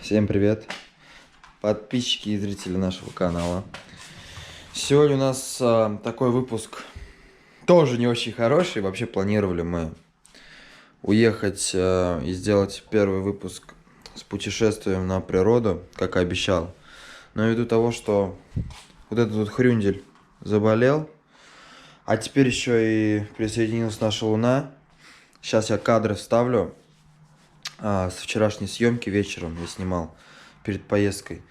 Всем привет, подписчики и зрители нашего канала. Сегодня у нас такой выпуск, тоже не очень хороший. Вообще планировали мы уехать и сделать первый выпуск с путешествием на природу, как и обещал. Но ввиду того, что вот этот вот хрюндель заболел, а теперь еще и присоединилась наша Луна. Сейчас я кадры вставлю с вчерашней съемки вечером я снимал перед поездкой.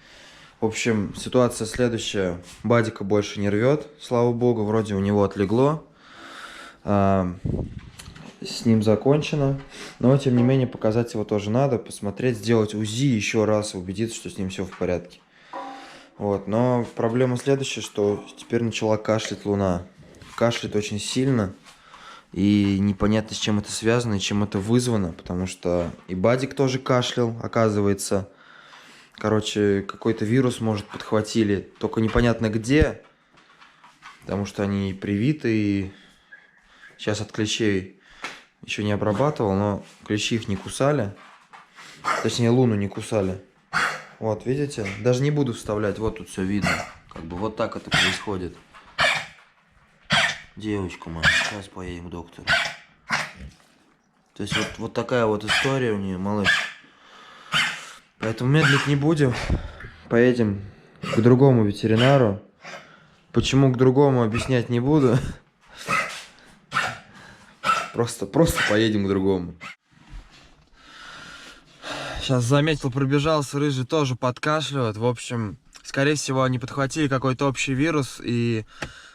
В общем, ситуация следующая. Бадика больше не рвет, слава богу, вроде у него отлегло. С ним закончено. Но, тем не менее, показать его тоже надо. Посмотреть, сделать УЗИ еще раз, убедиться, что с ним все в порядке. Вот. Но проблема следующая, что теперь начала кашлять Луна. Кашляет очень сильно. И непонятно, с чем это связано и чем это вызвано. Потому что и Бадик тоже кашлял, оказывается. Короче, какой-то вирус, может, подхватили. Только непонятно где. Потому что они привиты. И сейчас от клещей еще не обрабатывал. Но клещи их не кусали. Точнее, Луну не кусали. Вот, видите? Даже не буду вставлять. Вот тут все видно. Как бы вот так это происходит. Девочка моя, сейчас поедем к доктору. То есть вот такая вот история у нее, малыш. Поэтому медлить не будем. Поедем к другому ветеринару. Почему к другому, объяснять не буду. Просто поедем к другому. Сейчас заметил, пробежался, рыжий тоже подкашливает. В общем, скорее всего, они подхватили какой-то общий вирус. И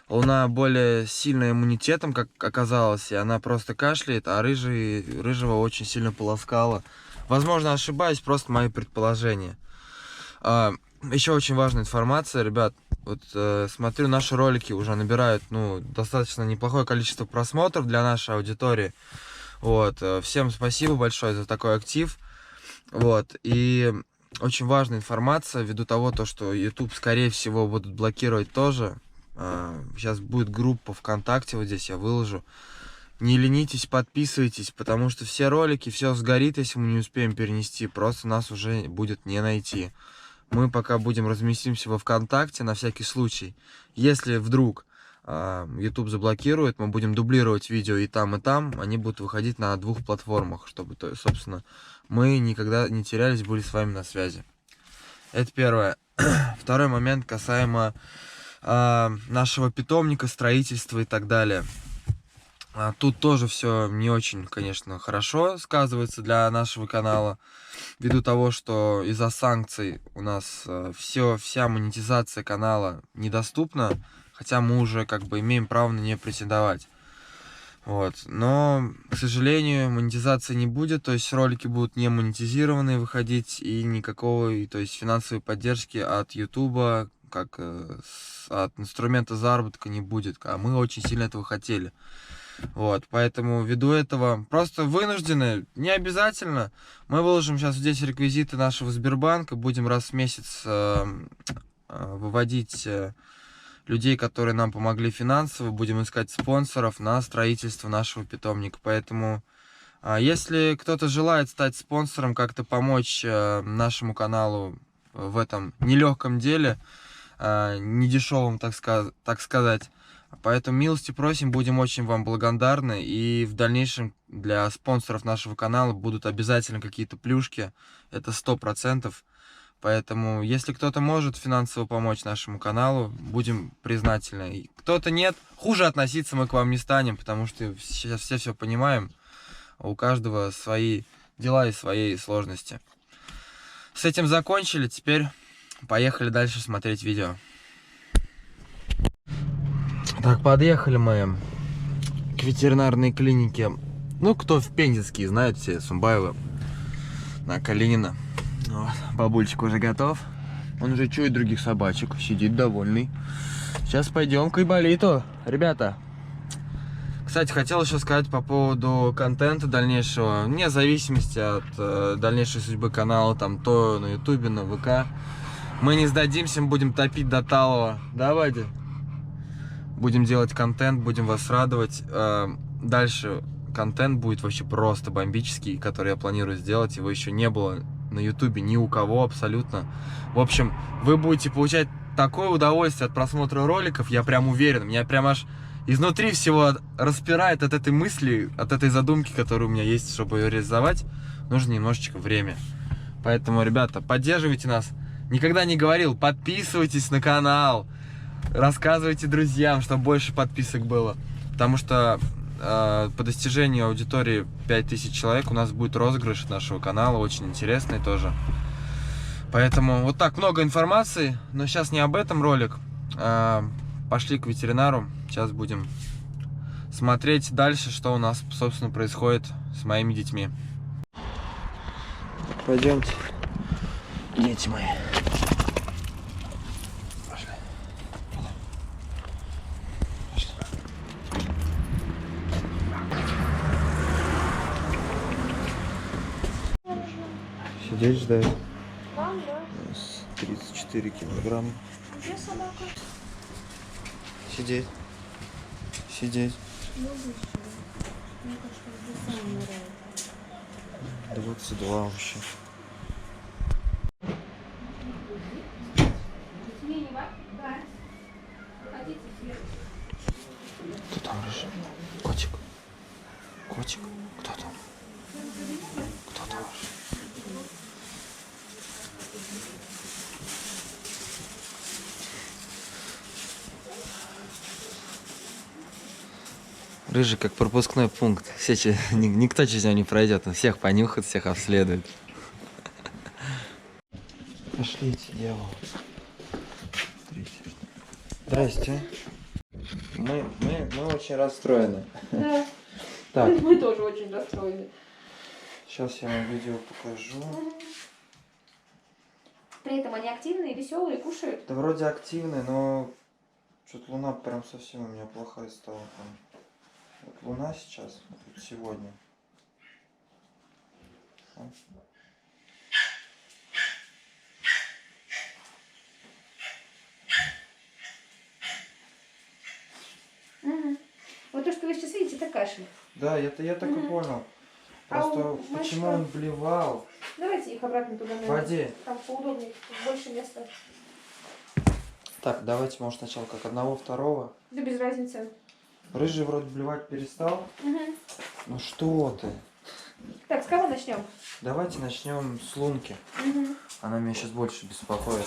Луна более сильная иммунитетом, как оказалось. И она просто кашляет, а рыжего очень сильно полоскала. Возможно, ошибаюсь, просто мои предположения. Еще очень важная информация, ребят. Вот смотрю, наши ролики уже набирают достаточно неплохое количество просмотров для нашей аудитории. Вот. Всем спасибо большое за такой актив. Вот. И очень важная информация, ввиду того, что YouTube, скорее всего, будут блокировать тоже. Сейчас будет группа ВКонтакте, вот здесь я выложу. Не ленитесь, подписывайтесь, потому что все ролики, все сгорит, если мы не успеем перенести. Просто нас уже будет не найти. Мы пока разместимся во ВКонтакте на всякий случай. Если вдруг YouTube заблокирует, мы будем дублировать видео и там, и там. Они будут выходить на двух платформах, чтобы, собственно, мы никогда не терялись, были с вами на связи. Это первое. Второй момент касаемо нашего питомника, строительства и так далее. Тут тоже все не очень, конечно, хорошо сказывается для нашего канала, ввиду того, что из-за санкций у нас вся монетизация канала недоступна, хотя мы уже имеем право на нее претендовать. Вот. Но, к сожалению, монетизации не будет, то есть ролики будут не монетизированные выходить, и никакой, то есть финансовой поддержки от YouTube, как от инструмента заработка не будет, а мы очень сильно этого хотели. Вот, поэтому ввиду этого просто вынуждены, не обязательно. Мы выложим сейчас здесь реквизиты нашего Сбербанка, будем раз в месяц выводить людей, которые нам помогли финансово, будем искать спонсоров на строительство нашего питомника. Поэтому, если кто-то желает стать спонсором, как-то помочь нашему каналу в этом нелегком деле, недешевом, так сказать, поэтому милости просим, будем очень вам благодарны. И в дальнейшем для спонсоров нашего канала будут обязательно какие-то плюшки. Это 100%. Поэтому, если кто-то может финансово помочь нашему каналу, будем признательны. Кто-то нет, хуже относиться мы к вам не станем, потому что сейчас все понимаем. У каждого свои дела и свои сложности. С этим закончили. Теперь поехали дальше смотреть видео. Так, подъехали мы к ветеринарной клинике. Кто в Пензенский знает, все Сумбаева на Калинина. Вот, бабульчик уже готов. Он уже чует других собачек, сидит довольный. Сейчас пойдем к Айболиту, ребята. Кстати, хотел еще сказать по поводу контента дальнейшего. Вне зависимости от дальнейшей судьбы канала, то на Ютубе, на ВК. Мы не сдадимся, мы будем топить до талого. Давайте. Будем делать контент, будем вас радовать. Дальше контент будет вообще просто бомбический, который я планирую сделать. Его еще не было на ютубе ни у кого абсолютно. В общем, вы будете получать такое удовольствие от просмотра роликов, я прям уверен. Меня прям аж изнутри всего распирает от этой мысли, от этой задумки, которая у меня есть, чтобы ее реализовать. Нужно немножечко время. Поэтому, ребята, поддерживайте нас. Никогда не говорил, подписывайтесь на канал, рассказывайте друзьям, чтобы больше подписок было. Потому что по достижению аудитории 5000 человек у нас будет розыгрыш нашего канала, очень интересный тоже. Поэтому вот так много информации, но сейчас не об этом ролик. Пошли к ветеринару, сейчас будем смотреть дальше, что у нас, собственно, происходит с моими детьми. Пойдемте, дети мои. Пошли. Пошли. Сидеть ждать. 34 килограмма. Где собака? Сидеть. Сидеть. 22 вообще. Кто там рыжий? Котик. Котик. Кто там? Кто там рыжий? Рыжий как пропускной пункт. Никто через него не пройдет. Он всех понюхает, всех обследует. Пошлите, дьявол. Здрасте. Мы очень расстроены. Да. Так, Мы тоже очень расстроены. сейчас я вам видео покажу. При этом они активные, веселые, кушают. Да вроде активный, но что-то луна прям совсем у меня плохая стала. Там. Вот луна сейчас, вот сегодня. Угу. Вот то, что вы сейчас видите, это кашель. Да, я так и понял. Просто у почему мальчика- он блевал Давайте их обратно туда в наверх. воде. Там поудобнее, тут больше места. Так, давайте, может, сначала как одного, второго. Да без разницы. Рыжий вроде блевать перестал. Угу. Ну что ты? Так, с кого начнем? Давайте начнем с лунки. Угу. Она меня сейчас больше беспокоит.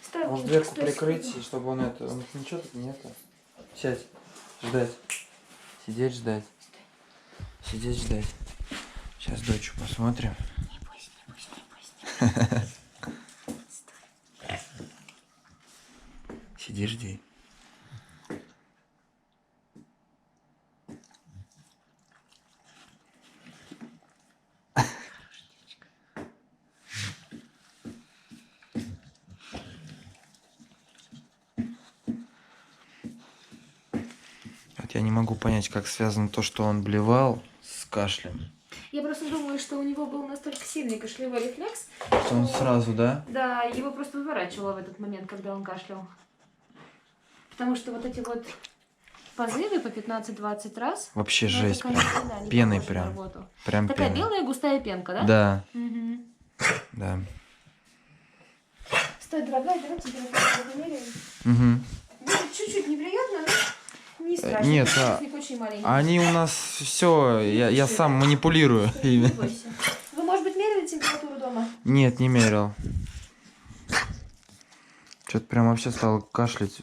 Стой, Может, Лунчик, дверку стой, прикрыть, стой. чтобы он это... Он ничего тут не это. Сядь. Ждать. Сидеть, ждать. Сидеть, ждать. Сейчас дочь посмотрим. Сиди, жди. Вот я не могу понять, как связано то, что он блевал с кашлем. Я просто думаю, что у него был настолько сильный кашлевой рефлекс, Что он сразу, да? да, его просто выворачивало в этот момент, когда он кашлял. Потому что вот эти вот позывы по 15-20 раз. Вообще ну, это, жесть конечно, прям. да, не Пеной похоже на прям. работу. Прям Такая пена. белая густая пенка, да? Да, Угу. да. Стой, дорогая, давай температуру померяем. Угу. Будет чуть-чуть неприятно, но не страшно. Нет, Кишечник очень маленький. Они у нас все, я сам манипулирую Не ими. бойся. Вы, может быть, меряли температуру дома? Нет, не мерил. Что-то прям вообще стал кашлять.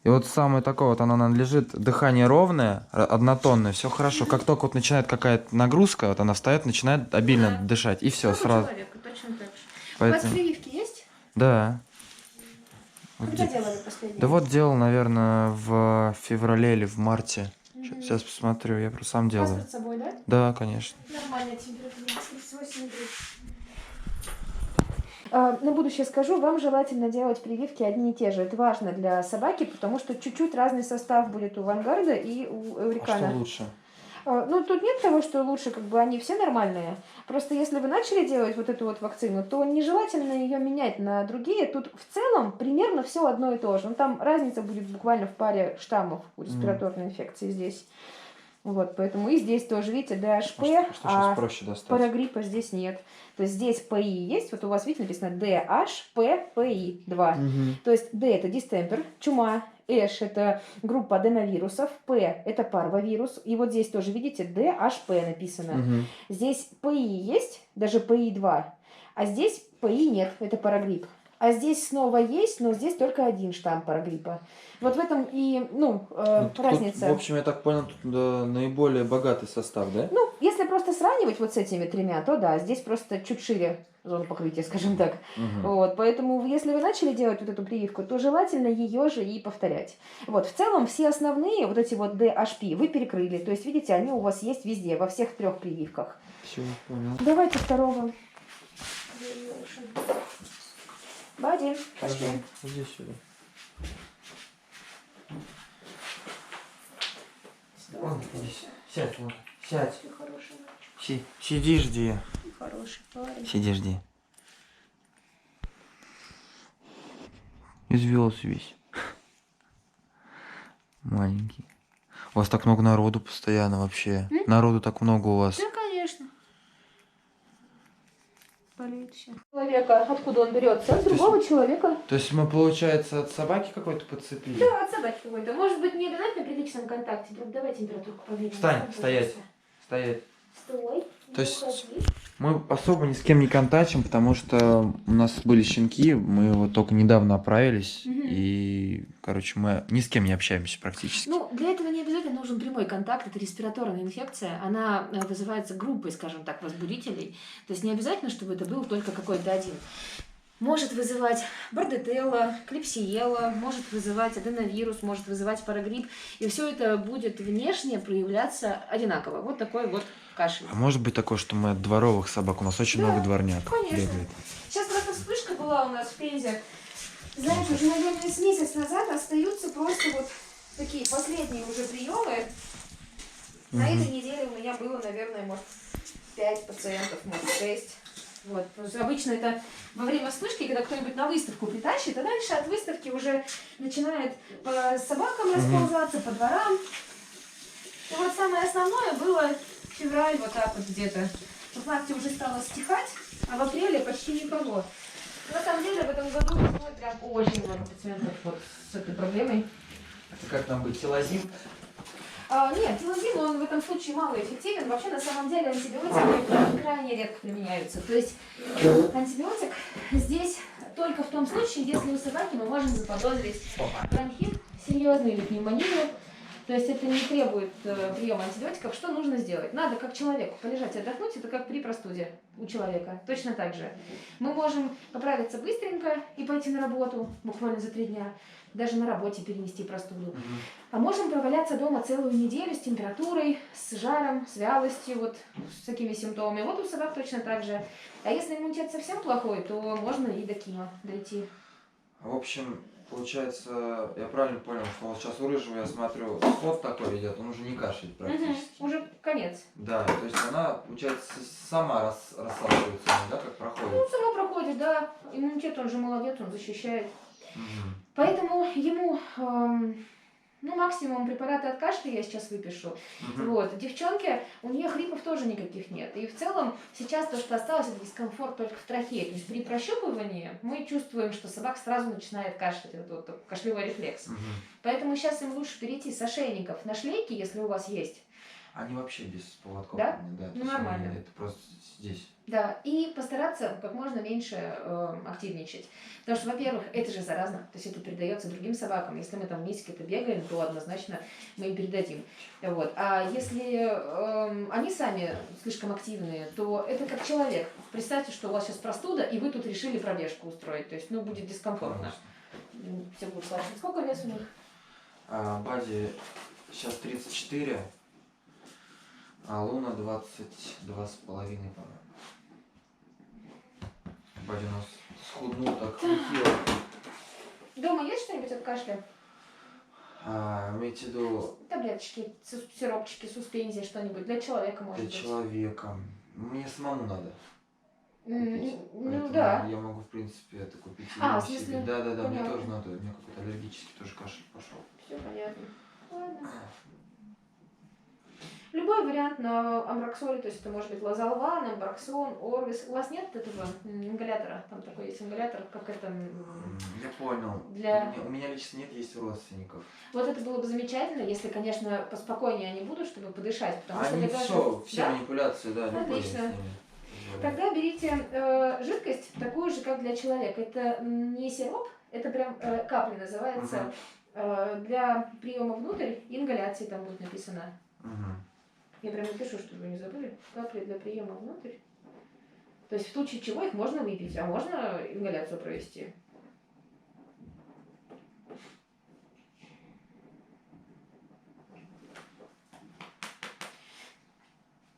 И вот самое такое, вот она лежит, дыхание ровное, однотонное, все хорошо. Как только вот начинает какая-то нагрузка, вот она встает, начинает обильно дышать, и все, Как у сразу. человека, точно так же. У вас Поэтому, прививки есть? да. Вот Когда где- делали последний? Да вот делал, наверное, в феврале или в марте. Мгм. Сейчас посмотрю, я просто сам делаю. Паспорт с собой, да? Да, конечно. Нормальная температура, 38,3. На будущее скажу, вам желательно делать прививки одни и те же. Это важно для собаки, потому что чуть-чуть разный состав будет у Вангарда и у А что Эурикана. лучше? Ну, тут нет того, что лучше, как бы они все нормальные. Просто если вы начали делать вот эту вот вакцину, то нежелательно ее менять на другие. Тут в целом примерно все одно и то же. Ну, там разница будет буквально в паре штаммов у респираторной инфекции здесь. Вот, поэтому и здесь тоже, видите, DHP, Что сейчас а проще достать? парагриппа здесь нет. То есть здесь PI есть, вот у вас, видите, написано DHPPI 2. Мгм. То есть D это дистемпер, чума, H это группа аденовирусов, P это парвовирус. И вот здесь тоже, видите, DHP написано. Мгм. Здесь PI есть, даже PI 2, а здесь PI нет, это парагрипп. А здесь снова есть, но здесь только один штамм парагриппа. Вот в этом и, Вот разница. Тут, в общем, я так понял, тут наиболее богатый состав, да? Ну, если просто сравнивать вот с этими тремя, то да, здесь просто чуть шире зона покрытия, скажем так. Мгм. Вот, поэтому, если вы начали делать вот эту прививку, то желательно ее же и повторять. Вот, в целом, все основные, вот эти вот DHP, вы перекрыли. То есть, видите, они у вас есть везде, во всех 3 прививках. Все, понял. Давайте второго. Бади, пошли. Иди сюда. Вон, иди сюда. Сядь, вон. Сядь. Ты хороший Сиди, жди. мальчик, хороший парень. Сиди, жди. Извелся весь. Маленький. У вас так много народу постоянно вообще. Народу так много у вас. Да, конечно. Болеет все. Человека, откуда он берется? От другого человека. То есть мы, получается, от собаки какой-то подцепили? Да, от собаки какой-то. Может быть, не обязательно при личном контакте. Друг, давай температурку померяем. Встань, Сам, стоять. пожалуйста. Стоять. Стой. То не есть уходи. мы особо ни с кем не контачим, потому что у нас были щенки, мы вот только недавно оправились, Мгм. и, короче, мы ни с кем не общаемся практически. Ну, для этого не обязательно нужен прямой контакт. Это респираторная инфекция. Она вызывается группой, скажем так, возбудителей. То есть не обязательно, чтобы это был только какой-то один. Может вызывать бордетелла, клепсиелла, может вызывать аденовирус, может вызывать парагрипп. И все это будет внешне проявляться одинаково. Вот такой вот кашель. А может быть такое, что мы от дворовых собак, у нас очень Да, много дворняк конечно. бегает. Сейчас просто вспышка была у нас в Пензе. Знаете, уже, наверное, с месяц назад остаются просто вот такие последние уже приемы. На Мгм. этой неделе у меня было, наверное, может, 5 пациентов, может, 6. Вот. Потому что обычно это во время вспышки, когда кто-нибудь на выставку притащит, а дальше от выставки уже начинает по собакам расползаться, по дворам. И вот самое основное было февраль, вот так вот где-то. В марте уже стало стихать, а в апреле почти никого. На самом деле в этом году весной прям очень много пациентов вот с этой проблемой. Это как нам быть, силазин? Нет, тилозин, он в этом случае малоэффективен. Вообще, на самом деле, антибиотики крайне редко применяются. То есть антибиотик здесь только в том случае, если у собаки мы можем заподозрить бронхит серьезный или пневмонию. То есть это не требует приема антибиотиков. Что нужно сделать? Надо как человеку полежать и отдохнуть. Это как при простуде у человека. Точно так же. Мы можем поправиться быстренько и пойти на работу буквально за 3 дня. Даже на работе перенести простуду. А можем проваляться дома целую неделю с температурой, с жаром, с вялостью, вот с такими симптомами. Вот у собак точно так же. А если иммунитет совсем плохой, то можно и до кима дойти. В общем, получается, я правильно понял, что вот сейчас у рыжего, я смотрю, сход такой идет, он уже не кашляет практически. Уже конец. Да, то есть она, получается, сама рассасывается, да, как проходит. Ну, само проходит, да. Иммунитет, он же молодец, он защищает. Мгм. Поэтому ему, максимум препараты от кашля я сейчас выпишу. Мгм. Вот. Девчонки, у нее хрипов тоже никаких нет. И в целом сейчас то, что осталось, это дискомфорт только в трахее. То есть при прощупывании мы чувствуем, что собака сразу начинает кашлять. Это вот такой кашлевой рефлекс. Мгм. Поэтому сейчас им лучше перейти с ошейников на шлейки, если у вас есть. Они вообще без поводков. Да? у меня, да. Ну, то есть нормально. они- Это просто здесь. Да, и постараться как можно меньше активничать. Потому что, во-первых, это же заразно, то есть это передается другим собакам. Если мы там вместе где-то бегаем, то однозначно мы им передадим. Вот. А если они сами слишком активные, то это как человек. Представьте, что у вас сейчас простуда, и вы тут решили пробежку устроить. То есть, будет дискомфортно. Все будет сложно. Сколько вес у них? Бади сейчас 34, а Луна 22,5, по-моему. Бади у нас схуднул так хило. Дома есть что-нибудь от кашля? Имейте в виду Таблеточки, сиропчики, суспензия, что-нибудь. Для человека, может для быть. человека. Мне самому надо. Ну Поэтому да. я могу, в принципе, это купить. и В себе. смысле? Да, мне Понятно. тоже надо. У меня какой-то аллергический тоже кашель пошел. Все понятно. Ладно. любой вариант на амброксоле, то есть это может быть лазолван, амброксон, орвис. У вас нет этого ингалятора? Там такой есть ингалятор, как это... Я понял. Для... У меня лично нет, есть у родственников. Вот это было бы замечательно, если, конечно, поспокойнее они будут, чтобы подышать. Потому что Они тогда... все Да? манипуляции, да, Отлично. Тогда берите жидкость такую же, как для человека. Это не сироп, это прям капли называется. Для приема внутрь ингаляции там будет написано. Я прям напишу, чтобы вы не забыли. Капли для приема внутрь. То есть в случае чего их можно выпить, а можно ингаляцию провести.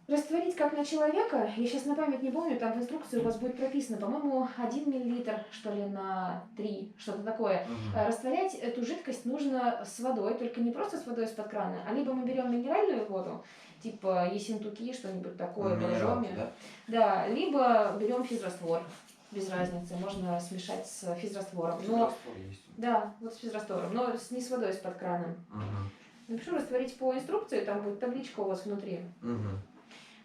Растворить как на человека, я сейчас на память не помню, там в инструкции у вас будет прописано, по-моему, 1 миллилитр, что ли, на 3, что-то такое. Растворять эту жидкость нужно с водой, только не просто с водой из-под крана, а либо мы берем минеральную воду, типа Ессентуки, что-нибудь такое, боржоми. Да, либо берем физраствор, без разницы, можно смешать с физраствором. Но, да, вот с физраствором, но не с водой из-под крана. Напишу растворить по инструкции, там будет табличка у вас внутри.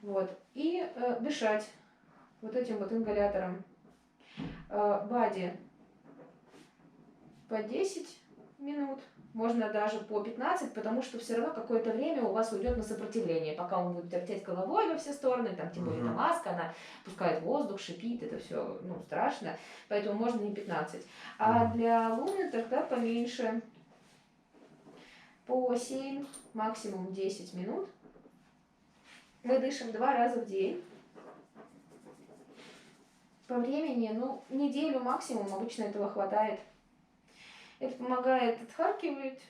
Вот. И дышать вот этим вот ингалятором. Бади по 10 минут, можно даже по 15, потому что все равно какое-то время у вас уйдет на сопротивление, пока он будет вертеть головой во все стороны, там тем более эта маска, она пускает воздух, шипит, это все страшно, поэтому можно и 15. А для Луны тогда поменьше, по 7, максимум 10 минут. Мы дышим 2 раза в день. По времени, неделю максимум, обычно этого хватает. Это помогает отхаркивать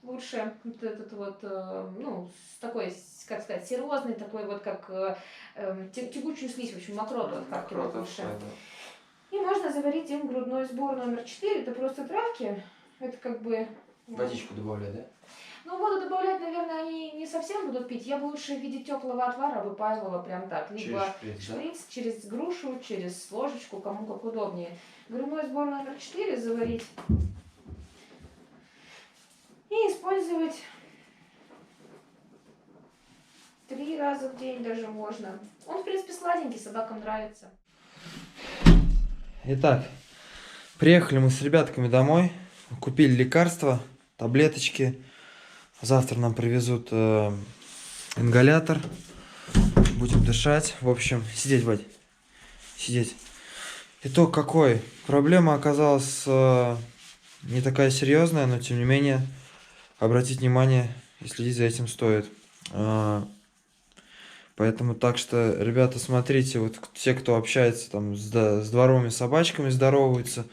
лучше вот этот вот, с такой, как сказать, серозный, такой вот, как тягучую слизь, в общем, мокроту отхаркивать лучше. И можно заварить им грудной сбор номер 4, это просто травки, это как бы... Водичку добавлять, да? Воду добавлять, наверное, они не совсем будут пить. Я бы лучше в виде теплого отвара выпаивала прям так. Либо шприц, через грушу, через ложечку, кому как удобнее. Грудной сбор номер 4 заварить. И использовать 3 раза в день даже можно. Он, в принципе, сладенький, собакам нравится. Итак, приехали мы с ребятками домой. Купили лекарства, таблеточки. Завтра нам привезут ингалятор. Будем дышать. В общем, сидеть, Вадь. Сидеть. Итог какой? Проблема оказалась не такая серьезная, но тем не менее обратить внимание и следить за этим стоит. Поэтому так что, ребята, смотрите, вот те, кто общается там с дворовыми собачками, здороваются,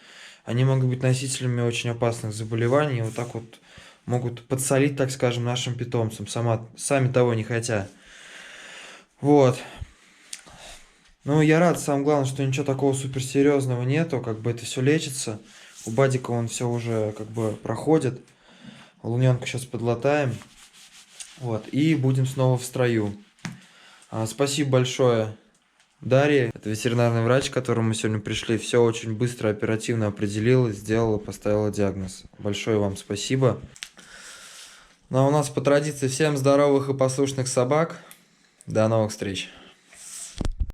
они могут быть носителями очень опасных заболеваний. Вот так вот могут подсолить, так скажем, нашим питомцам, сами того не хотя. Вот. Я рад, самое главное, что ничего такого суперсерьезного нету, как бы это все лечится. У Бадика он все уже как бы проходит. Луненку сейчас подлатаем. Вот. И будем снова в строю. Спасибо большое Дарье. Это ветеринарный врач, к которому мы сегодня пришли. Все очень быстро, оперативно определила, сделала, поставила диагноз. Большое вам спасибо. Ну а у нас по традиции всем здоровых и послушных собак. До новых встреч.